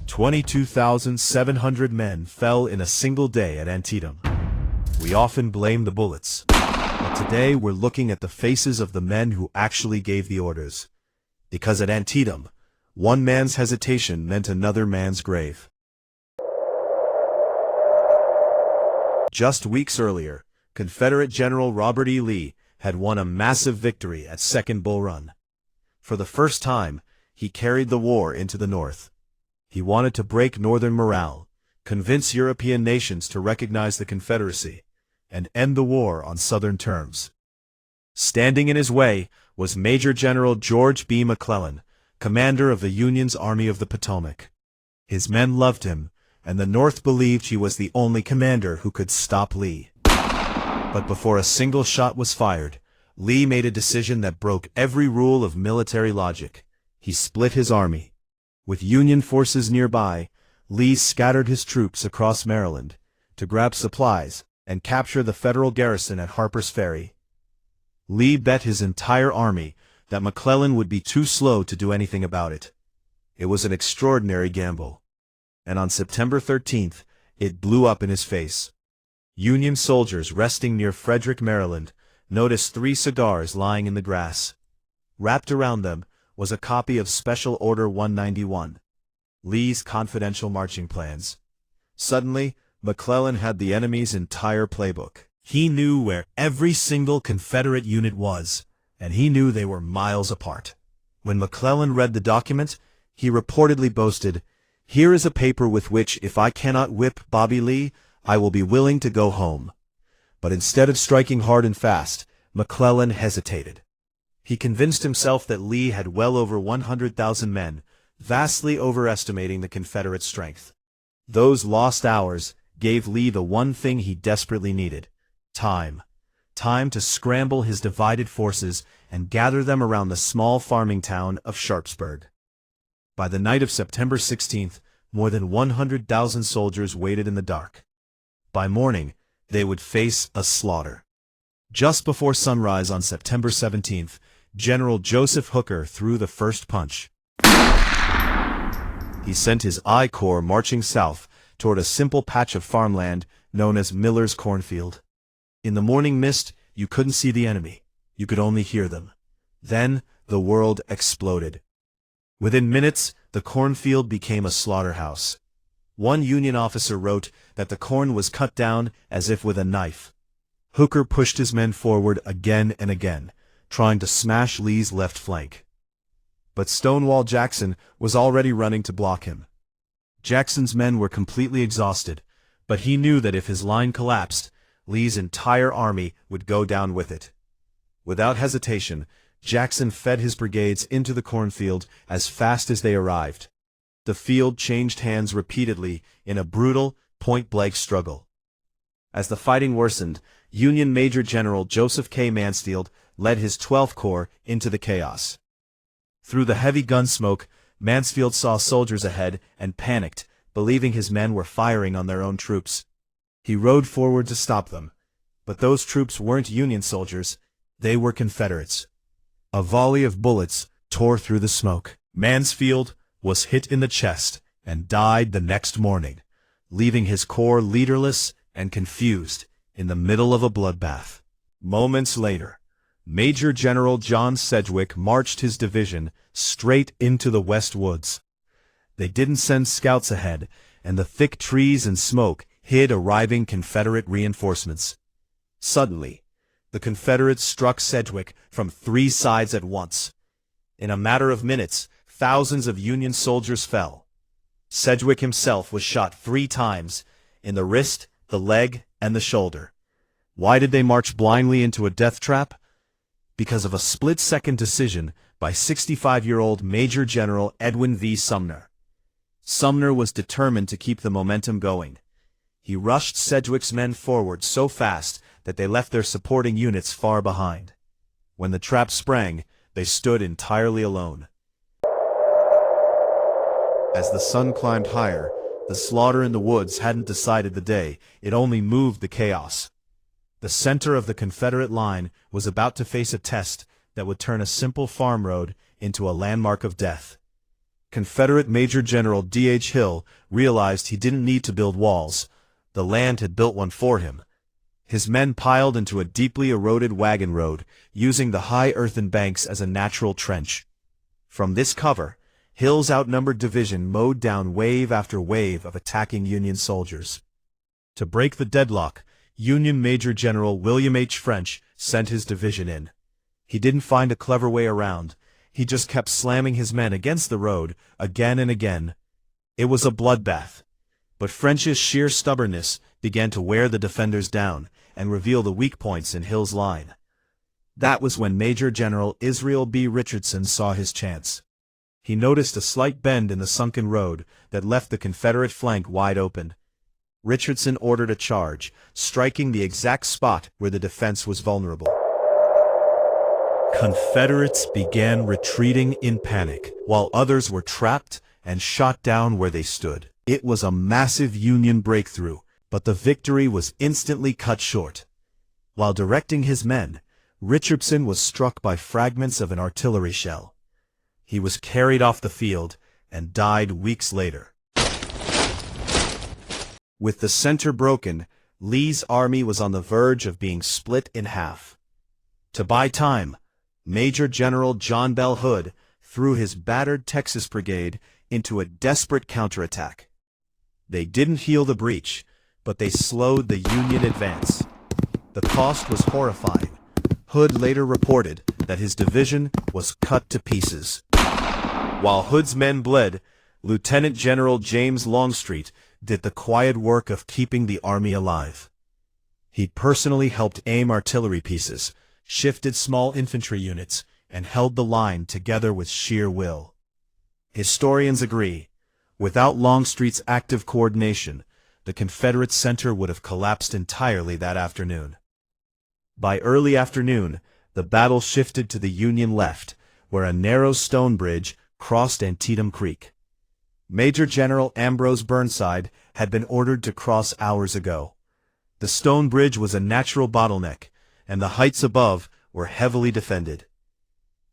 22,700 men fell in a single day at Antietam. We often blame the bullets, but today we're looking at the faces of the men who actually gave the orders. Because at Antietam, one man's hesitation meant another man's grave. Just weeks earlier, Confederate General Robert E. Lee had won a massive victory at Second Bull Run. For the first time, he carried the war into the North. He wanted to break Northern morale, convince European nations to recognize the Confederacy, and end the war on Southern terms. Standing in his way was Major General George B. McClellan, commander of the Union's Army of the Potomac. His men loved him, and the North believed he was the only commander who could stop Lee. But before a single shot was fired, Lee made a decision that broke every rule of military logic. He split his army. With Union forces nearby, Lee scattered his troops across Maryland to grab supplies and capture the Federal garrison at Harper's Ferry. Lee bet his entire army that McClellan would be too slow to do anything about it. It was an extraordinary gamble. And on September 13th, it blew up in his face. Union soldiers resting near Frederick, Maryland, noticed 3 cigars lying in the grass. Wrapped around them was a copy of Special Order 191, Lee's confidential marching plans. Suddenly, McClellan had the enemy's entire playbook. He knew where every single Confederate unit was, and he knew they were miles apart. When McClellan read the document, he reportedly boasted, "Here is a paper with which, if I cannot whip Bobby Lee, I will be willing to go home." But instead of striking hard and fast, McClellan hesitated. He convinced himself that Lee had well over 100,000 men, vastly overestimating the Confederate strength. Those lost hours gave Lee the one thing he desperately needed: time. Time to scramble his divided forces and gather them around the small farming town of Sharpsburg. By the night of September 16th, more than 100,000 soldiers waited in the dark. By morning, they would face a slaughter. Just before sunrise on September 17th, General Joseph Hooker threw the first punch. He sent his I Corps marching south toward a simple patch of farmland known as Miller's Cornfield. In the morning mist, you couldn't see the enemy. You could only hear them. Then, the world exploded. Within minutes, the cornfield became a slaughterhouse. One Union officer wrote that the corn was cut down as if with a knife. Hooker pushed his men forward again and again, trying to smash Lee's left flank. But Stonewall Jackson was already running to block him. Jackson's men were completely exhausted, but he knew that if his line collapsed, Lee's entire army would go down with it. Without hesitation, Jackson fed his brigades into the cornfield as fast as they arrived. The field changed hands repeatedly in a brutal, point-blank struggle. As the fighting worsened, Union Major General Joseph K. Mansfield led his 12th Corps into the chaos. Through the heavy gun smoke, Mansfield saw soldiers ahead and panicked, believing his men were firing on their own troops. He rode forward to stop them. But those troops weren't Union soldiers, they were Confederates. A volley of bullets tore through the smoke. Mansfield was hit in the chest and died the next morning, leaving his corps leaderless and confused in the middle of a bloodbath. Moments later, Major General John Sedgwick marched his division straight into the West Woods. They didn't send scouts ahead, and the thick trees and smoke hid arriving Confederate reinforcements. Suddenly, the Confederates struck Sedgwick from 3 sides at once. In a matter of minutes, thousands of Union soldiers fell. Sedgwick himself was shot 3 times, in the wrist, the leg, and the shoulder. Why did they march blindly into a death trap? Because of a split-second decision by 65-year-old Major General Edwin V. Sumner. Sumner was determined to keep the momentum going. He rushed Sedgwick's men forward so fast that they left their supporting units far behind. When the trap sprang, they stood entirely alone. As the sun climbed higher, the slaughter in the woods hadn't decided the day, it only moved the chaos. The center of the Confederate line was about to face a test that would turn a simple farm road into a landmark of death. Confederate Major General D.H. Hill realized he didn't need to build walls. The land had built one for him. His men piled into a deeply eroded wagon road, using the high earthen banks as a natural trench. From this cover, Hill's outnumbered division mowed down wave after wave of attacking Union soldiers. To break the deadlock, Union Major General William H. French sent his division in. He didn't find a clever way around. He just kept slamming his men against the road, again and again. It was a bloodbath. But French's sheer stubbornness began to wear the defenders down and reveal the weak points in Hill's line. That was when Major General Israel B. Richardson saw his chance. He noticed a slight bend in the sunken road that left the Confederate flank wide open. Richardson ordered a charge, striking the exact spot where the defense was vulnerable. Confederates began retreating in panic, while others were trapped and shot down where they stood. It was a massive Union breakthrough, but the victory was instantly cut short. While directing his men, Richardson was struck by fragments of an artillery shell. He was carried off the field and died weeks later. With the center broken, Lee's army was on the verge of being split in half. To buy time, Major General John Bell Hood threw his battered Texas Brigade into a desperate counterattack. They didn't heal the breach, but they slowed the Union advance. The cost was horrifying. Hood later reported that his division was cut to pieces. While Hood's men bled, Lieutenant General James Longstreet did the quiet work of keeping the army alive. He personally helped aim artillery pieces, shifted small infantry units, and held the line together with sheer will. Historians agree, without Longstreet's active coordination, the Confederate center would have collapsed entirely that afternoon. By early afternoon, the battle shifted to the Union left, where a narrow stone bridge crossed Antietam Creek. Major General Ambrose Burnside had been ordered to cross hours ago. The stone bridge was a natural bottleneck, and the heights above were heavily defended.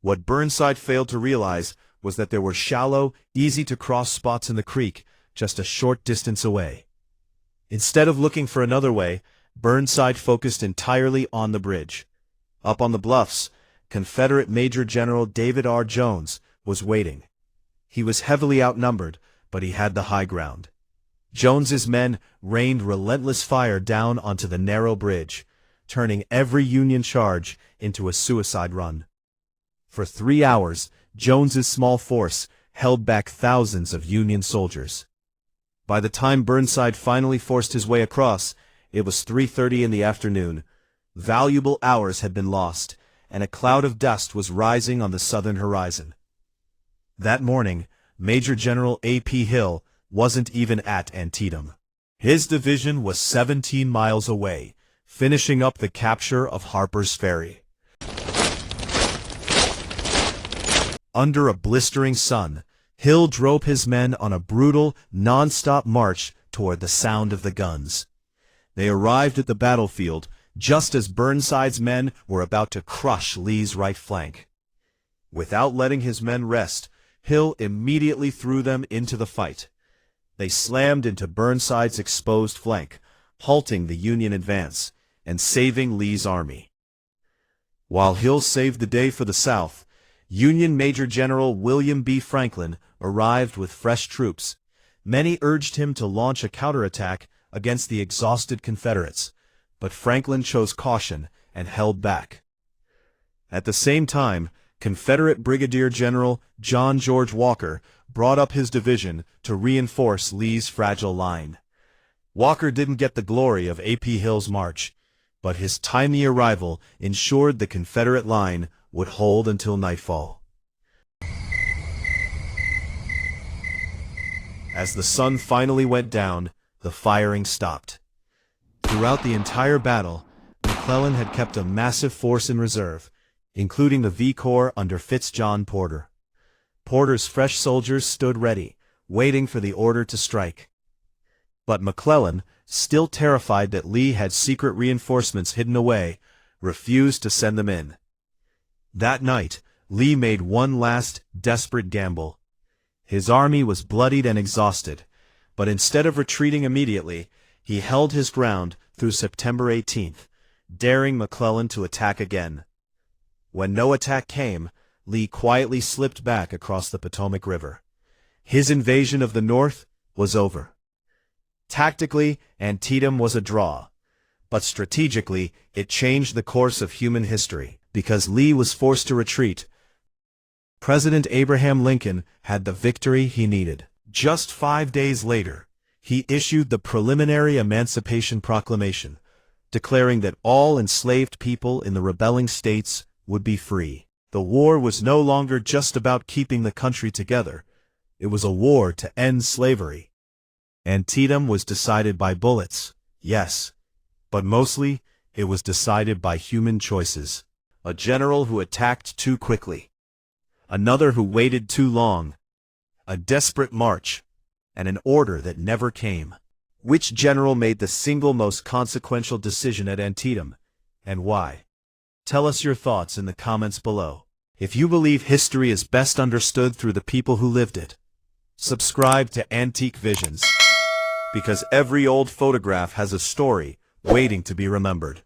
What Burnside failed to realize was that there were shallow, easy-to-cross spots in the creek just a short distance away. Instead of looking for another way, Burnside focused entirely on the bridge. Up on the bluffs, Confederate Major General David R. Jones was waiting. He was heavily outnumbered, but he had the high ground. Jones's men rained relentless fire down onto the narrow bridge, turning every Union charge into a suicide run. For 3 hours, Jones's small force held back thousands of Union soldiers. By the time Burnside finally forced his way across, it was 3:30 in the afternoon. Valuable hours had been lost, and a cloud of dust was rising on the southern horizon. That morning, Major General A.P. Hill wasn't even at Antietam. His division was 17 miles away, finishing up the capture of Harper's Ferry. Under a blistering sun, Hill drove his men on a brutal, non-stop march toward the sound of the guns. They arrived at the battlefield just as Burnside's men were about to crush Lee's right flank. Without letting his men rest, Hill immediately threw them into the fight. They slammed into Burnside's exposed flank, halting the Union advance and saving Lee's army. While Hill saved the day for the South, Union Major General William B. Franklin arrived with fresh troops. Many urged him to launch a counterattack against the exhausted Confederates, but Franklin chose caution and held back. At the same time, Confederate Brigadier General John George Walker brought up his division to reinforce Lee's fragile line. Walker didn't get the glory of A.P. Hill's march, but his timely arrival ensured the Confederate line would hold until nightfall. As the sun finally went down, the firing stopped. Throughout the entire battle, McClellan had kept a massive force in reserve, including the V Corps under Fitz-John Porter. Porter's fresh soldiers stood ready, waiting for the order to strike. But McClellan, still terrified that Lee had secret reinforcements hidden away, refused to send them in. That night, Lee made one last, desperate gamble. His army was bloodied and exhausted, but instead of retreating immediately, he held his ground through September 18th, daring McClellan to attack again. When no attack came, Lee quietly slipped back across the Potomac River. His invasion of the North was over. Tactically, Antietam was a draw, but strategically, it changed the course of human history. Because Lee was forced to retreat, President Abraham Lincoln had the victory he needed. Just 5 days later, he issued the preliminary Emancipation Proclamation, declaring that all enslaved people in the rebelling states would be free. The war was no longer just about keeping the country together. It was a war to end slavery. Antietam was decided by bullets, yes, but mostly it was decided by human choices. A general who attacked too quickly, another who waited too long, a desperate march, and an order that never came. Which general made the single most consequential decision at Antietam, and why? Tell us your thoughts in the comments below. If you believe history is best understood through the people who lived it, subscribe to Antique Visions, because every old photograph has a story waiting to be remembered.